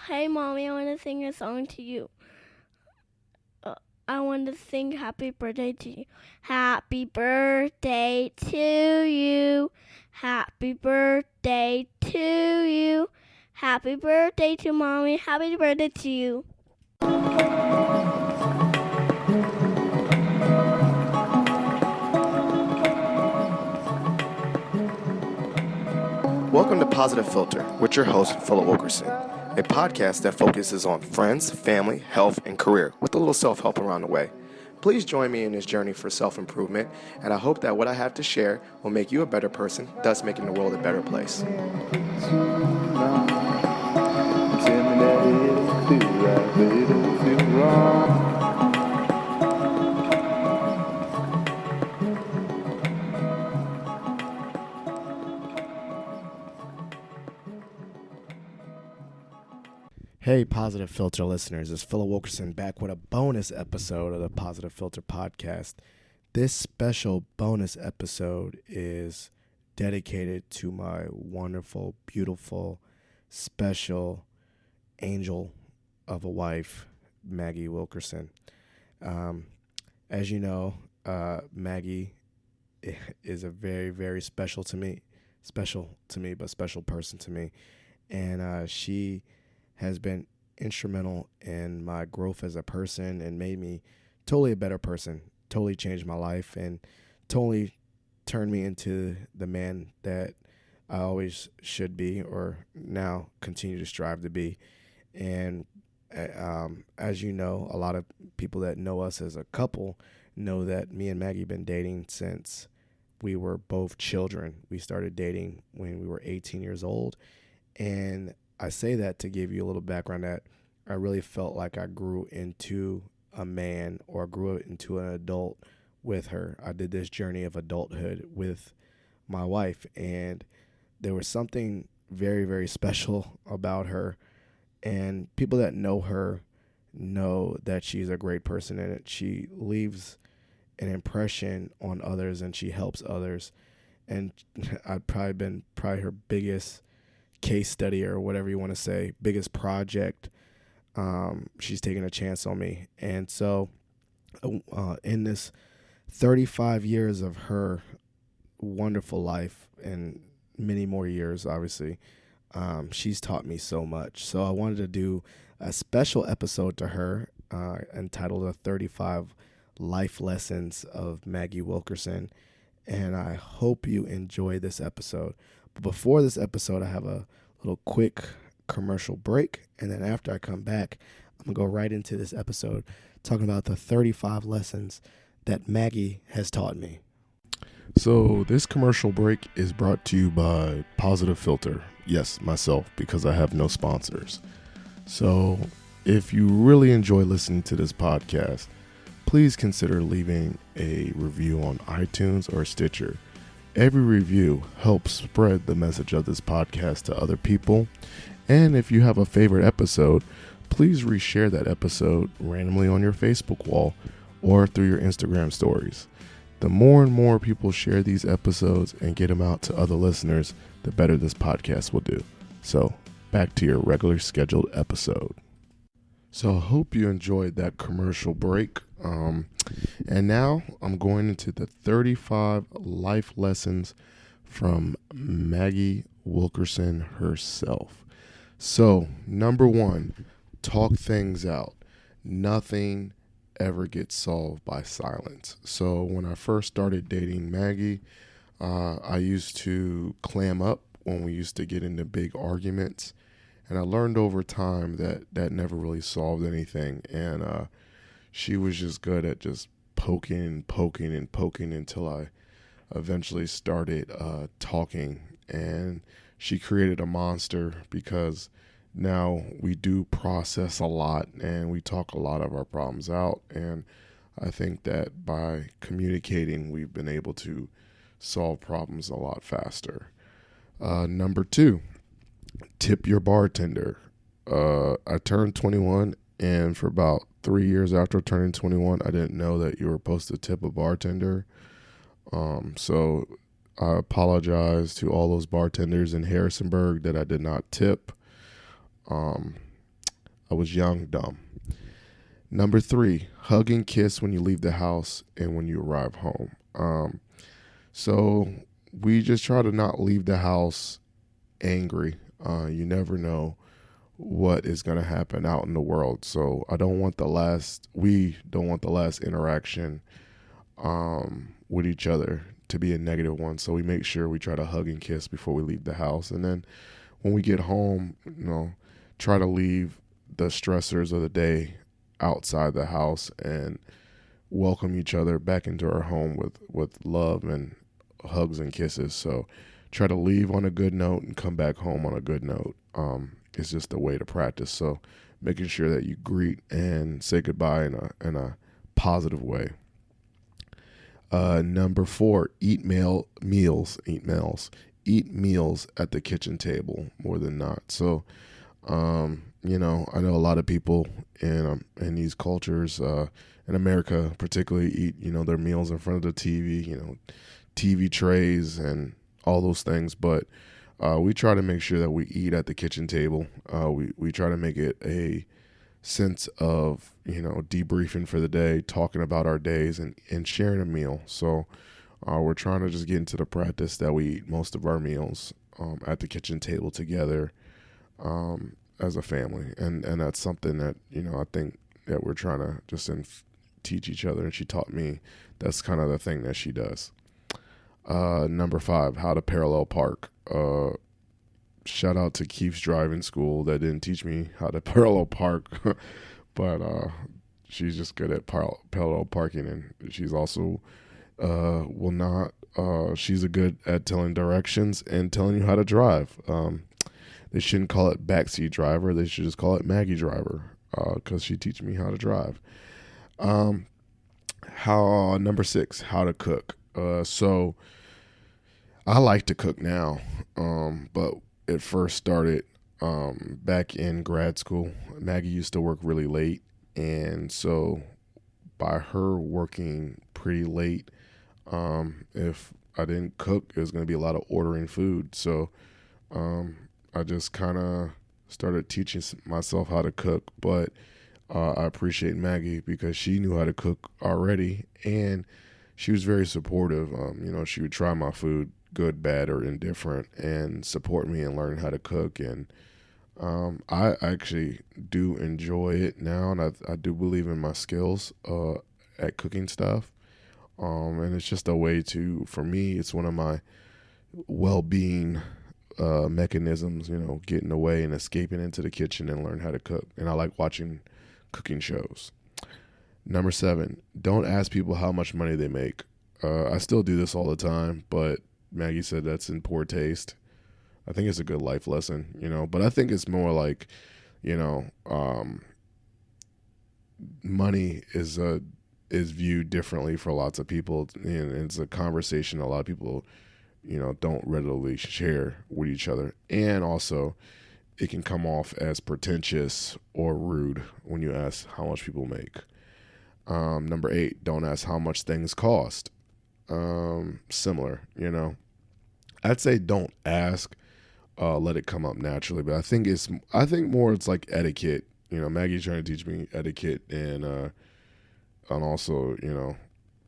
Hey, Mommy, I want to sing a song to you. I want to sing happy birthday to you. Happy birthday to you. Happy birthday to you. Happy birthday to Mommy. Happy birthday to you. Welcome to Positive Filter with your host, Philip Wilkerson, a podcast that focuses on friends, family, health, and career with a little self-help around the way. Please join me in this journey for self-improvement, and I hope that what I have to share will make you a better person, thus making the world a better place. Hey, Positive Filter listeners, it's Philip Wilkerson back with a bonus episode of the Positive Filter podcast. This special bonus episode is dedicated to my wonderful, beautiful, special angel of a wife, Maggie Wilkerson. As you know, Maggie is a very, very special person to me. And she has been instrumental in my growth as a person and made me totally a better person, totally changed my life, and totally turned me into the man that I always should be, or now continue to strive to be. And as you know, a lot of people that know us as a couple know that me and Maggie been dating since we were both children. We started dating when we were 18 years old, and I say that to give you a little background that I really felt like I grew into a man or grew into an adult with her. I did this journey of adulthood with my wife, and there was something very, very special about her. And people that know her know that she's a great person, and she leaves an impression on others, and she helps others. And I've probably been her biggest case study, or whatever you want to say, biggest project. She's taking a chance on me. And so in this 35 years of her wonderful life, and many more years, obviously, she's taught me so much. So I wanted to do a special episode to her entitled The 35 Life Lessons of Maggie Wilkerson. And I hope you enjoy this episode. But before this episode, I have a little quick commercial break. And then after I come back, I'm going to go right into this episode talking about the 35 lessons that Maggie has taught me. So this commercial break is brought to you by Positive Filter. Yes, myself, because I have no sponsors. So if you really enjoy listening to this podcast, please consider leaving a review on iTunes or Stitcher. Every review helps spread the message of this podcast to other people. And if you have a favorite episode, please reshare that episode randomly on your Facebook wall or through your Instagram stories. The more and more people share these episodes and get them out to other listeners, the better this podcast will do. So back to your regular scheduled episode. So I hope you enjoyed that commercial break. And now I'm going into the 35 life lessons from Maggie Wilkerson herself. So, number 1, talk things out. Nothing ever gets solved by silence. So when I first started dating Maggie, I used to clam up when we used to get into big arguments. And I learned over time that never really solved anything. And she was just good at just poking until I eventually started talking. And she created a monster, because now we do process a lot and we talk a lot of our problems out. And I think that by communicating, we've been able to solve problems a lot faster. Number 2, tip your bartender. I turned 21, and for about 3 years after turning 21, I didn't know that you were supposed to tip a bartender. So I apologize to all those bartenders in Harrisonburg that I did not tip. I was young, dumb. Number 3, hug and kiss when you leave the house and when you arrive home. So we just try to not leave the house angry. You never know what is going to happen out in the world. So we don't want the last interaction with each other to be a negative one. So we make sure we try to hug and kiss before we leave the house. And then when we get home, try to leave the stressors of the day outside the house and welcome each other back into our home with love and hugs and kisses. So try to leave on a good note and come back home on a good note. It's just a way to practice. So making sure that you greet and say goodbye in a positive way. Number 4, eat meals at the kitchen table more than not. So, I know a lot of people in these cultures, in America particularly, eat, their meals in front of the TV, TV trays and all those things. But we try to make sure that we eat at the kitchen table. We try to make it a sense of, debriefing for the day, talking about our days and sharing a meal. So we're trying to just get into the practice that we eat most of our meals at the kitchen table together as a family. And that's something that, I think that we're trying to just teach each other. And she taught me that's kind of the thing that she does. Number 5, how to parallel park. Shout out to Keith's driving school that didn't teach me how to parallel park, but she's just good at parallel parking, and she's also she's a good at telling directions and telling you how to drive. They shouldn't call it backseat driver; they should just call it Maggie driver, because she teaches me how to drive. Number 6, how to cook. So I like to cook now, but it first started back in grad school. Maggie used to work really late, and so by her working pretty late, if I didn't cook, it was going to be a lot of ordering food. So I just kind of started teaching myself how to cook, but I appreciate Maggie because she knew how to cook already, and she was very supportive. She would try my food, good, bad, or indifferent, and support me in learning how to cook. And I actually do enjoy it now, and I do believe in my skills at cooking stuff. And it's just a way for me, it's one of my well-being mechanisms, getting away and escaping into the kitchen and learn how to cook. And I like watching cooking shows. Number 7, don't ask people how much money they make. I still do this all the time, but Maggie said that's in poor taste. I think it's a good life lesson, but I think it's more like, money is viewed differently for lots of people, and it's a conversation a lot of people, don't readily share with each other. And also, it can come off as pretentious or rude when you ask how much people make. Number 8, don't ask how much things cost. Similar, I'd say don't ask, let it come up naturally. But I think more it's like etiquette. Maggie's trying to teach me etiquette and also,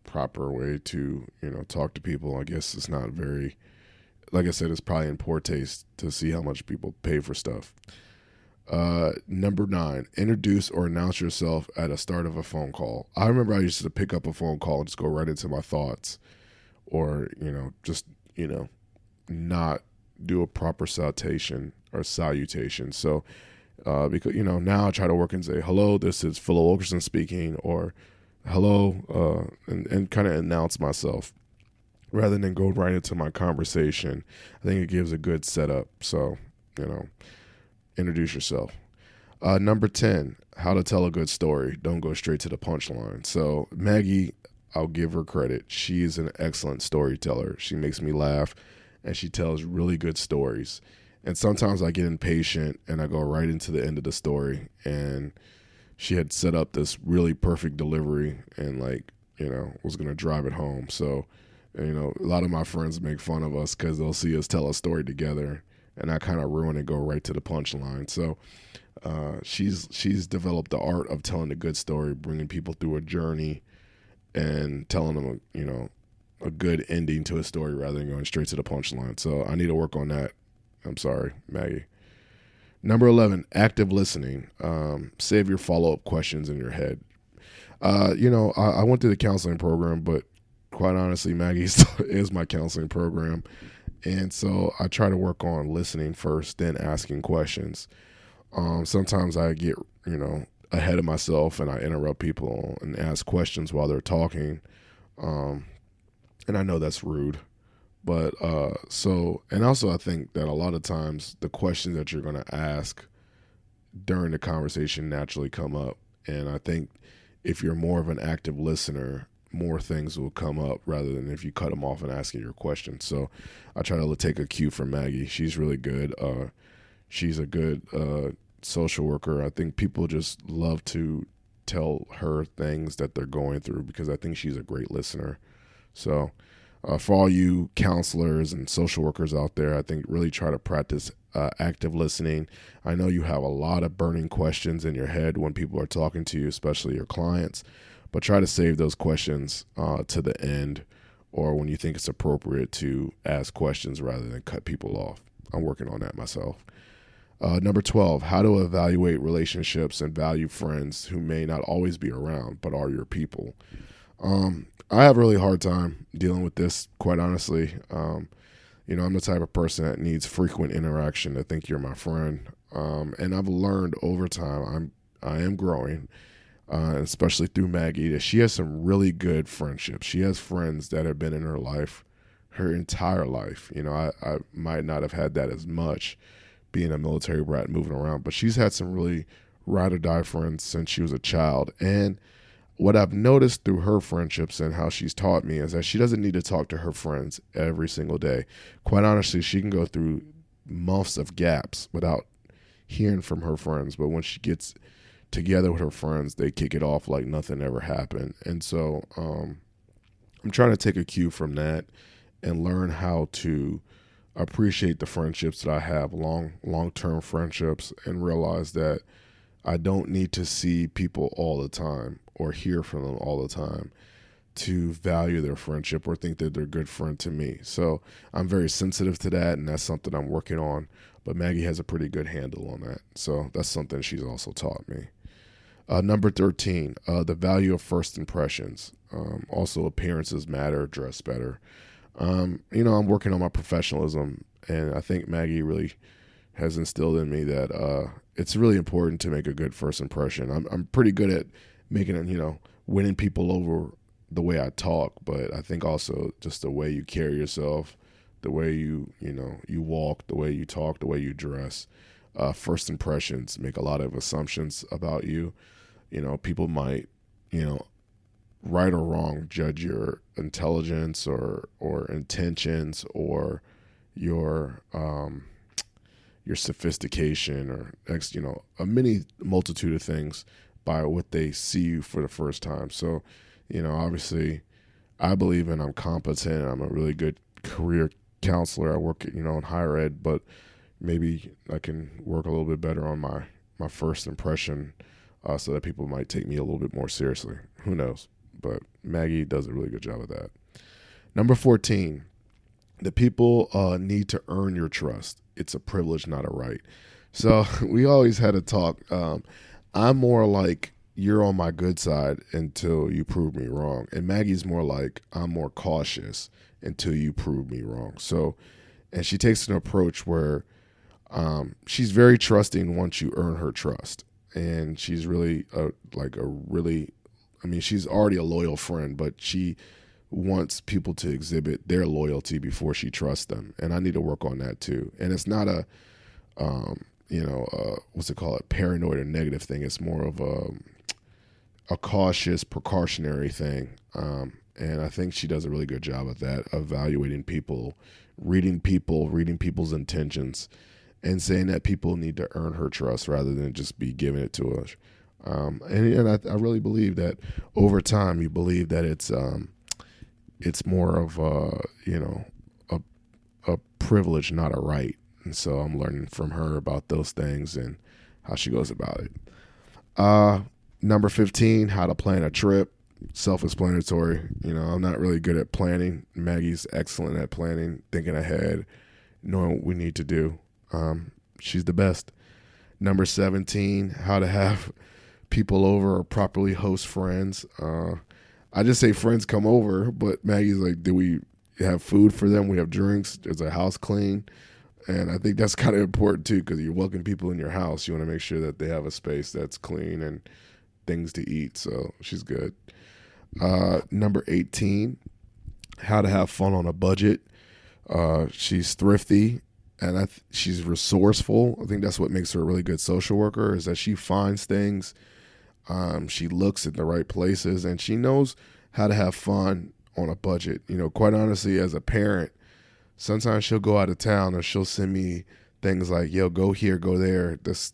proper way to, talk to people. I guess it's not very, like I said, it's probably in poor taste to see how much people pay for stuff. Number 9, introduce or announce yourself at the start of a phone call. I remember I used to pick up a phone call and just go right into my thoughts, or, just, not do a proper salutation. So, because, now I try to work and say, hello, this is Phil Wilkerson speaking, or hello, and kind of announce myself rather than go right into my conversation. I think it gives a good setup. So, introduce yourself. Number 10, how to tell a good story. Don't go straight to the punchline. So Maggie, I'll give her credit. She is an excellent storyteller. She makes me laugh, and she tells really good stories. And sometimes I get impatient and I go right into the end of the story. And she had set up this really perfect delivery and was going to drive it home. So, a lot of my friends make fun of us because they'll see us tell a story together and I kind of ruin and go right to the punchline. So she's developed the art of telling a good story, bringing people through a journey, and telling them a good ending to a story rather than going straight to the punchline. So I need to work on that. I'm sorry, Maggie. Number 11, active listening. Save your follow-up questions in your head. I went through the counseling program, but quite honestly, Maggie is my counseling program. And so I try to work on listening first, then asking questions. Sometimes I get, ahead of myself and I interrupt people and ask questions while they're talking. And I know that's rude. But and also I think that a lot of times the questions that you're going to ask during the conversation naturally come up. And I think if you're more of an active listener, more things will come up rather than if you cut them off and asking your questions. So I try to take a cue from Maggie. She's really good. She's a good social worker. I think people just love to tell her things that they're going through because I think she's a great listener. So for all you counselors and social workers out there, I think really try to practice active listening. I know you have a lot of burning questions in your head when people are talking to you, especially your clients, but try to save those questions to the end or when you think it's appropriate to ask questions rather than cut people off. I'm working on that myself. Number 12, how to evaluate relationships and value friends who may not always be around, but are your people. I have a really hard time dealing with this, quite honestly. I'm the type of person that needs frequent interaction to think you're my friend. And I've learned over time, I am growing, especially through Maggie, that she has some really good friendships. She has friends that have been in her life her entire life. I might not have had that as much being a military brat moving around, but she's had some really ride or die friends since she was a child. And what I've noticed through her friendships and how she's taught me is that she doesn't need to talk to her friends every single day. Quite honestly, she can go through months of gaps without hearing from her friends. But when she gets together with her friends, they kick it off like nothing ever happened. And so I'm trying to take a cue from that and learn how to appreciate the friendships that I have, long-term friendships, and realize that I don't need to see people all the time or hear from them all the time to value their friendship or think that they're a good friend to me. So I'm very sensitive to that, and that's something I'm working on. But Maggie has a pretty good handle on that. So that's something she's also taught me. Number 13, the value of first impressions. Also, appearances matter, dress better. I'm working on my professionalism, and I think Maggie really has instilled in me that it's really important to make a good first impression. I'm pretty good at making it, winning people over the way I talk, but I think also just the way you carry yourself, the way you walk, the way you talk, the way you dress. First impressions make a lot of assumptions about you. People might, right or wrong, judge your intelligence or intentions or your sophistication or a many multitude of things by what they see you for the first time. So, obviously I believe I'm competent. I'm a really good career counselor. I work, in higher ed, but maybe I can work a little bit better on my first impression so that people might take me a little bit more seriously. Who knows? But Maggie does a really good job of that. Number 14, the people need to earn your trust. It's a privilege, not a right. So we always had a talk. I'm more like, you're on my good side until you prove me wrong. And Maggie's more like, I'm more cautious until you prove me wrong. So, and she takes an approach where she's very trusting once you earn her trust. And she's really she's already a loyal friend, but she wants people to exhibit their loyalty before she trusts them. And I need to work on that too. And it's not a, paranoid or negative thing. It's more of a cautious, precautionary thing. And I think she does a really good job of that, evaluating people, reading people's intentions, and saying that people need to earn her trust rather than just be giving it to us. And I really believe that over time, you believe that it's more of a privilege, not a right. And so I'm learning from her about those things and how she goes about it. Number 15, how to plan a trip. Self-explanatory. I'm not really good at planning. Maggie's excellent at planning, thinking ahead, knowing what we need to do. She's the best. Number 17, how to have people over or properly host friends. I just say friends come over, but Maggie's like, do we have food for them? We have drinks. Is the house clean? And I think that's kind of important too, because you welcome people in your house. You want to make sure that they have a space that's clean and things to eat. So she's good. Number 18, how to have fun on a budget. She's thrifty and she's resourceful. I think that's what makes her a really good social worker, is that she finds things. She looks at the right places and she knows how to have fun on a budget. Quite honestly, as a parent, sometimes she'll go out of town and she'll send me things like, yo, go here, go there. This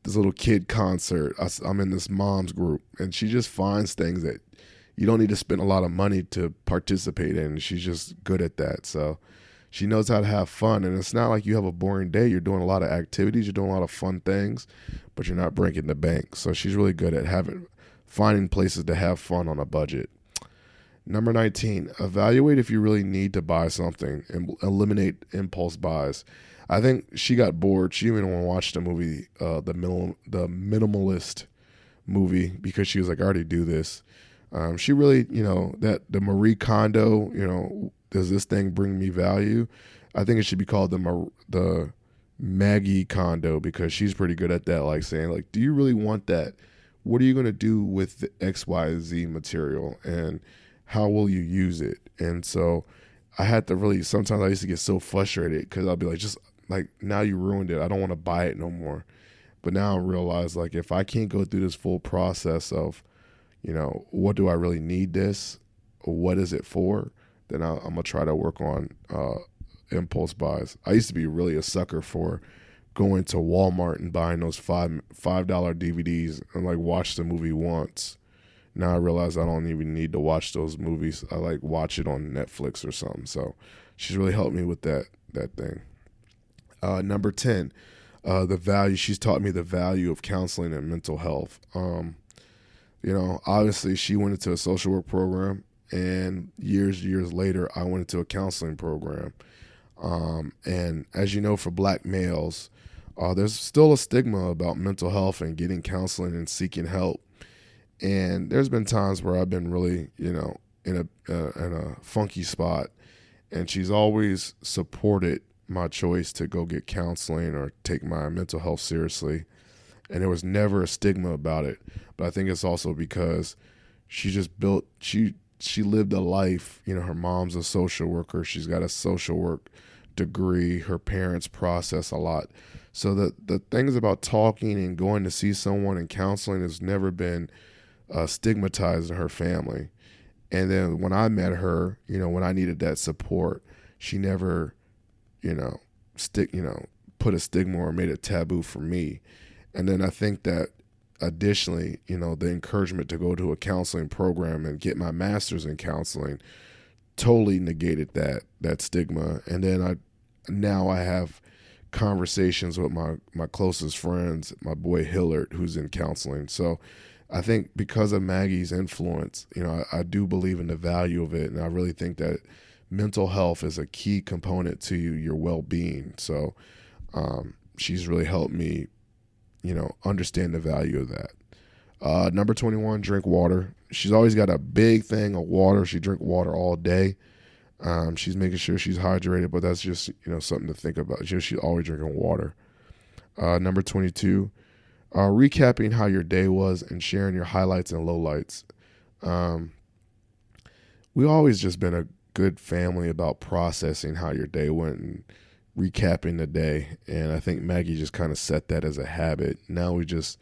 little kid concert. I'm in this mom's group, and she just finds things that you don't need to spend a lot of money to participate in. She's just good at that. So she knows how to have fun, and it's not like you have a boring day. You're doing a lot of activities. You're doing a lot of fun things, but you're not breaking the bank. So she's really good at finding places to have fun on a budget. Number 19, evaluate if you really need to buy something and eliminate impulse buys. I think she got bored. She didn't even want to watch the movie, the Minimalist movie, because she was like, I already do this. She really, that the Marie Kondo, does this thing bring me value? I think it should be called the Maggie Kondo, because she's pretty good at that, like saying, like, do you really want that? What are you going to do with the XYZ material, and how will you use it? And so I had to really, sometimes I used to get so frustrated because I'll be like, just like, now you ruined it. I don't want to buy it no more. But now I realize, like, if I can't go through this full process of, what do I really need this? Or what is it for? Then I'm going to try to work on impulse buys. I used to be really a sucker for going to Walmart and buying those $5 DVDs and like watch the movie once. Now I realize I don't even need to watch those movies. I like watch it on Netflix or something. So she's really helped me with that thing. Number 10, the value. She's taught me the value of counseling and mental health. Obviously she went into a social work program, and years later, I went into a counseling program. And as you know, for Black males, there's still a stigma about mental health and getting counseling and seeking help. And there's been times where I've been really, in a funky spot, and she's always supported my choice to go get counseling or take my mental health seriously. And there was never a stigma about it. But I think it's also because she just she lived a life. Her mom's a social worker. She's got a social work degree. Her parents process a lot. So the things about talking and going to see someone and counseling has never been stigmatized in her family. And then when I met her, when I needed that support, she never, put a stigma or made it taboo for me. And then I think that additionally, the encouragement to go to a counseling program and get my master's in counseling totally negated that stigma. And then now I have conversations with my closest friends, my boy Hillard, who's in counseling. So I think because of Maggie's influence, I do believe in the value of it. And I really think that mental health is a key component to your well-being. So she's really helped me, understand the value of that. Number 21, drink water. She's always got a big thing of water. She drinks water all day. She's making sure she's hydrated, but that's just, something to think about. She's always drinking water. Number 22, recapping how your day was and sharing your highlights and lowlights. We always just been a good family about processing how your day went and recapping the day. And I think Maggie just kind of set that as a habit. Now we just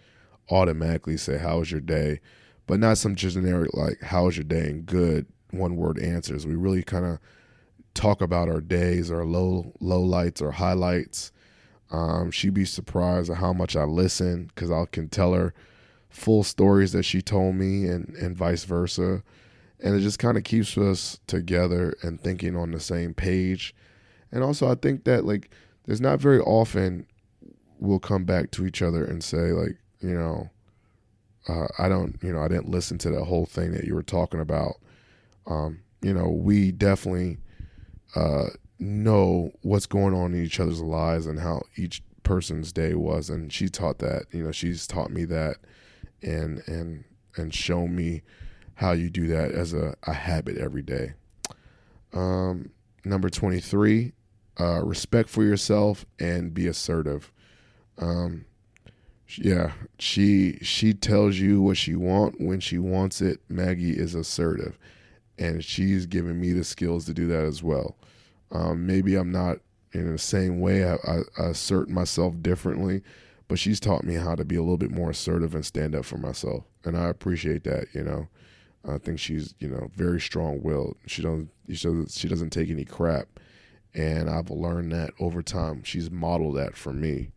automatically say, how was your day? But not some generic, like, how was your day? And good one-word answers. We really kind of talk about our days, our lowlights, or highlights. She'd be surprised at how much I listen, because I can tell her full stories that she told me and vice versa. And it just kind of keeps us together and thinking on the same page. And also I think that, like, there's not very often we'll come back to each other and say, like, I didn't listen to the whole thing that you were talking about. We definitely know what's going on in each other's lives and how each person's day was, and she taught that. She's taught me that, and shown me how you do that as a habit every day. Number 23, respect for yourself and be assertive. She tells you what she wants when she wants it. Maggie is assertive, and she's given me the skills to do that as well. Maybe I'm not in the same way. I assert myself differently, but she's taught me how to be a little bit more assertive and stand up for myself, and I appreciate that. I think she's very strong-willed. She doesn't take any crap, and I've learned that over time. She's modeled that for me,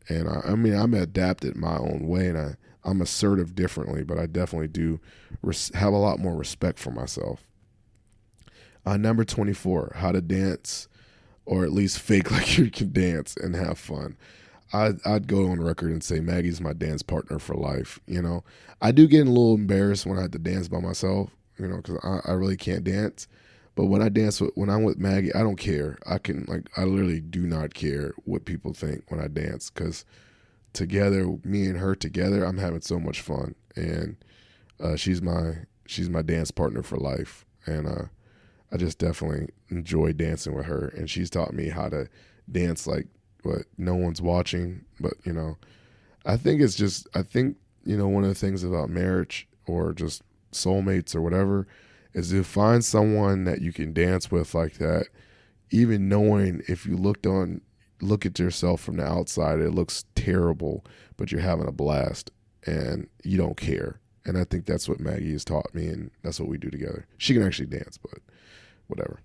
and I'm adapted my own way, and I'm assertive differently, but I definitely do have a lot more respect for myself. Number 24, how to dance, or at least fake like you can dance and have fun. I'd go on record and say Maggie's my dance partner for life. I do get a little embarrassed when I have to dance by myself, because I really can't dance. But when I'm with Maggie, I don't care. I literally do not care what people think when I dance, because together, me and her together, I'm having so much fun. And she's my dance partner for life. And I just definitely enjoy dancing with her. And she's taught me how to dance like what no one's watching. But, I think one of the things about marriage or just soulmates or whatever is to find someone that you can dance with like that, even knowing if you look at yourself from the outside, it looks terrible, but you're having a blast and you don't care. And I think that's what Maggie has taught me, and that's what we do together. She can actually dance, but whatever.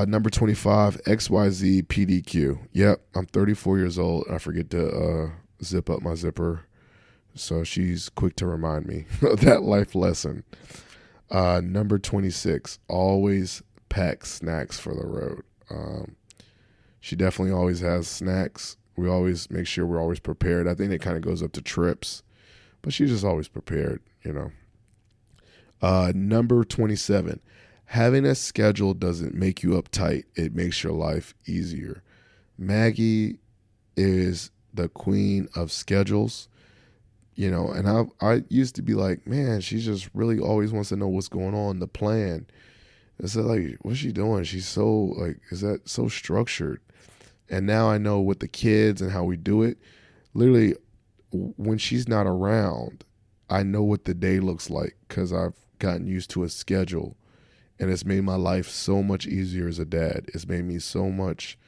Number 25, XYZ PDQ. Yep, I'm 34 years old. I forget to zip up my zipper, so she's quick to remind me of that life lesson. Number 26, always pack snacks for the road. She definitely always has snacks. We always make sure we're always prepared. I think it kind of goes up to trips, but she's just always prepared, Number 27, having a schedule doesn't make you uptight. It makes your life easier. Maggie is the queen of schedules. And I used to be like, man, she just really always wants to know what's going on, the plan. It's like, what's she doing? She's so is that so structured? And now I know with the kids and how we do it. Literally, when she's not around, I know what the day looks like because I've gotten used to a schedule, and it's made my life so much easier as a dad. It's made me so much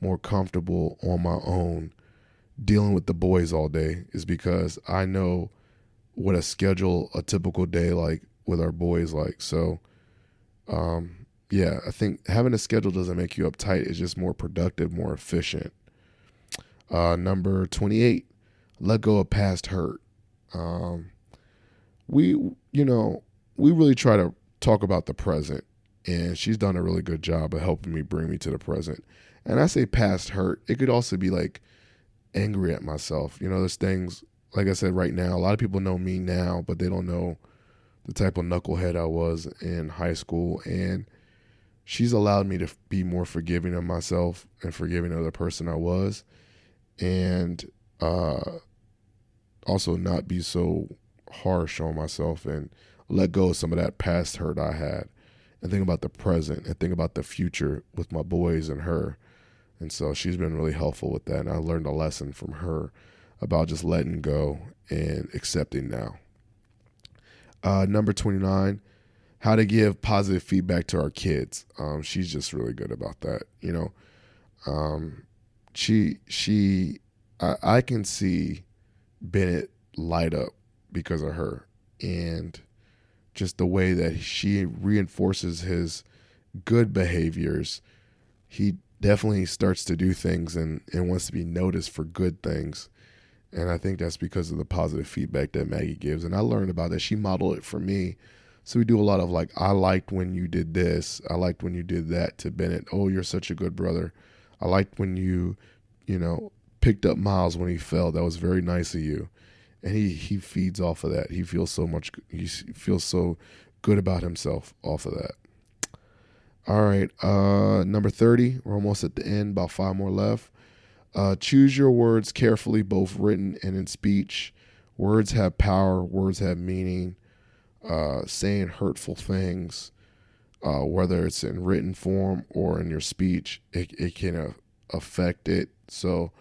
more comfortable on my own dealing with the boys all day, is because I know what a typical day like with our boys like. So, I think having a schedule doesn't make you uptight. It's just more productive, more efficient. Number 28, let go of past hurt. We really try to talk about the present, and she's done a really good job of helping me bring me to the present. And I say past hurt, it could also be like angry at myself. There's things, like I said, right now, a lot of people know me now, but they don't know the type of knucklehead I was in high school. And she's allowed me to be more forgiving of myself and forgiving of the person I was. And also not be so harsh on myself and let go of some of that past hurt I had and think about the present and think about the future with my boys and her. And so she's been really helpful with that. And I learned a lesson from her about just letting go and accepting now. Number 29, how to give positive feedback to our kids. She's just really good about that. I can see Bennett light up because of her, and just the way that she reinforces his good behaviors. He definitely starts to do things and wants to be noticed for good things. And I think that's because of the positive feedback that Maggie gives. And I learned about that. She modeled it for me. So we do a lot of I liked when you did this. I liked when you did that to Bennett. Oh, you're such a good brother. I liked when you picked up Miles when he fell. That was very nice of you. And he feeds off of that. He feels so good about himself off of that. All right, number 30. We're almost at the end, about 5 more left. Choose your words carefully, both written and in speech. Words have power. Words have meaning. Saying hurtful things, whether it's in written form or in your speech, it can affect it. So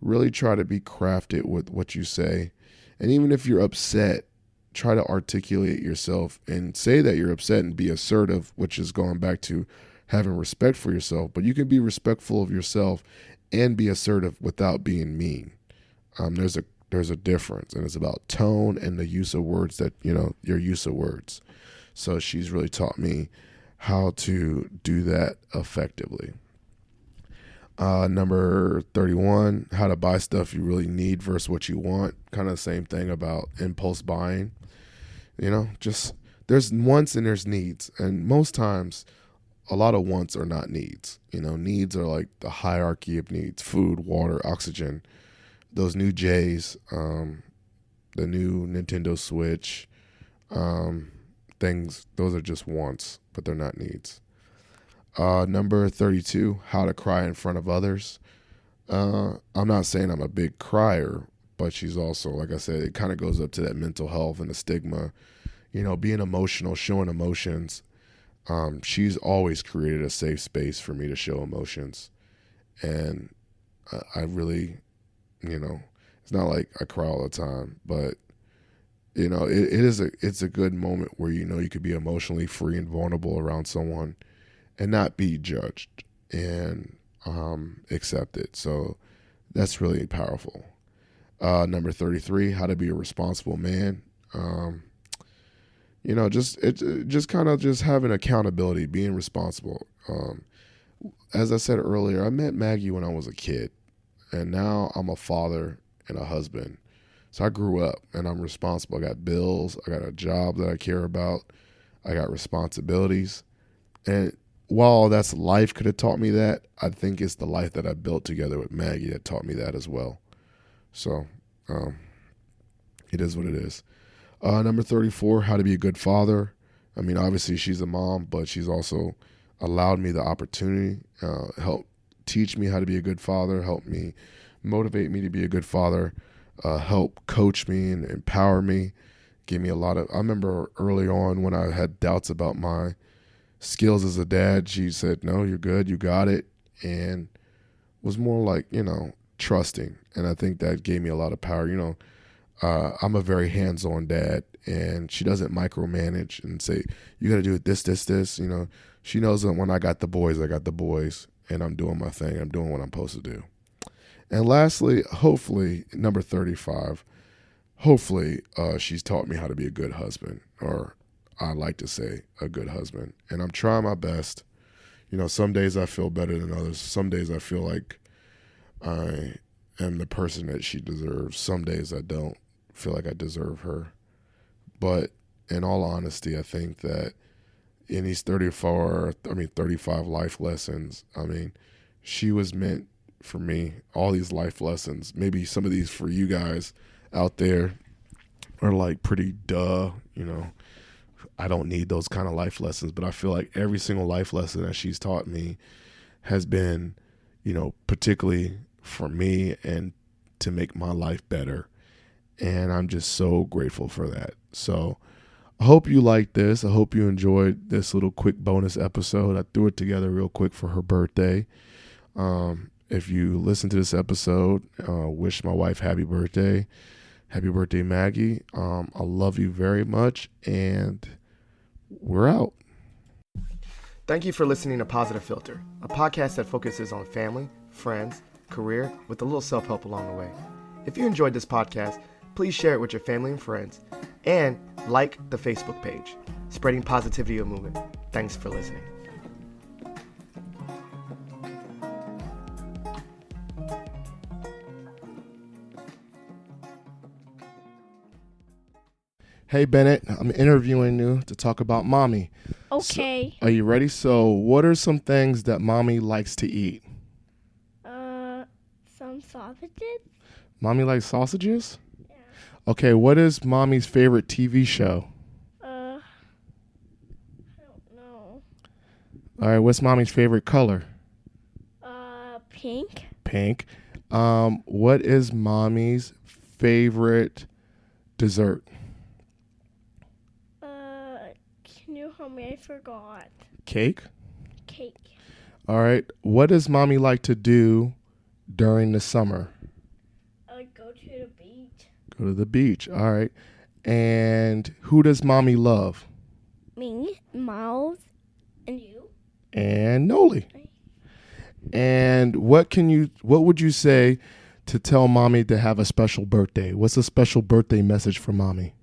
really try to be crafted with what you say. And even if you're upset, try to articulate yourself and say that you're upset and be assertive, which is going back to having respect for yourself. But you can be respectful of yourself and be assertive without being mean. There's a difference, and it's about tone and the use of words that, your use of words. So she's really taught me how to do that effectively. Number 31, how to buy stuff you really need versus what you want. Kind of the same thing about impulse buying. Just there's wants and there's needs. And most times, a lot of wants are not needs. Needs are like the hierarchy of needs: food, water, oxygen. Those new J's, the new Nintendo Switch, things, those are just wants, but they're not needs. Number 32, how to cry in front of others. I'm not saying I'm a big crier, but she's also, like I said, it kind of goes up to that mental health and the stigma, being emotional, showing emotions. She's always created a safe space for me to show emotions. And I really, it's not like I cry all the time, but it's a good moment where, you could be emotionally free and vulnerable around someone and not be judged and accepted. So that's really powerful. Number 33, how to be a responsible man. Just kind of just having accountability, being responsible. As I said earlier, I met Maggie when I was a kid, and now I'm a father and a husband. So I grew up and I'm responsible. I got bills. I got a job that I care about. I got responsibilities. And while that's life could have taught me that, I think it's the life that I built together with Maggie that taught me that as well. So it is what it is. Number 34, how to be a good father. I mean, obviously she's a mom, but she's also allowed me the opportunity, help teach me how to be a good father, help me motivate me to be a good father, help coach me and empower me, give me a lot of, I remember early on when I had doubts about my skills as a dad, she said, no, you're good, you got it, and was more like, trusting. And I think that gave me a lot of power. I'm a very hands-on dad, and she doesn't micromanage and say, you got to do it this. She knows that when I got the boys, and I'm doing my thing. I'm doing what I'm supposed to do. And lastly, hopefully, number 35, she's taught me how to be a good husband, or I like to say a good husband. And I'm trying my best. Some days I feel better than others. Some days I feel like I am the person that she deserves. Some days I don't feel like I deserve her. But in all honesty, I think that in these 35 life lessons, she was meant for me. All these life lessons, maybe some of these for you guys out there are like pretty duh, I don't need those kind of life lessons, but I feel like every single life lesson that she's taught me has been, particularly for me and to make my life better. And I'm just so grateful for that. So I hope you liked this. I hope you enjoyed this little quick bonus episode. I threw it together real quick for her birthday. If you listen to this episode, wish my wife happy birthday. Happy birthday, Maggie. I love you very much, and we're out. Thank you for listening to Positive Filter, a podcast that focuses on family, friends, career, with a little self-help along the way. If you enjoyed this podcast, please share it with your family and friends, and like the Facebook page, Spreading Positivity of Movement. Thanks for listening. Hey, Bennett, I'm interviewing you to talk about mommy. Okay. So, are you ready? So what are some things that mommy likes to eat? sausages. Mommy likes sausages? Yeah. Okay, what is mommy's favorite TV show? I don't know. All right, what's mommy's favorite color? Pink. Pink. What is mommy's favorite dessert? Can you help me? I forgot. Cake. Cake. All right. What does mommy like to do during the summer? Go to the beach. Go to the beach. All right. And who does mommy love? Me, Miles, and you. And Noli. And what would you say to tell mommy to have a special birthday? What's a special birthday message for mommy?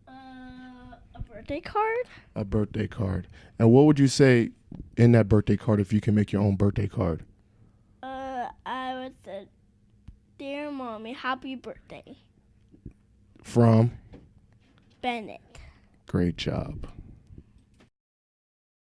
A birthday card. A birthday card. And what would you say in that birthday card if you can make your own birthday card? I would say, "Dear Mommy, happy birthday." From? Bennett. Great job.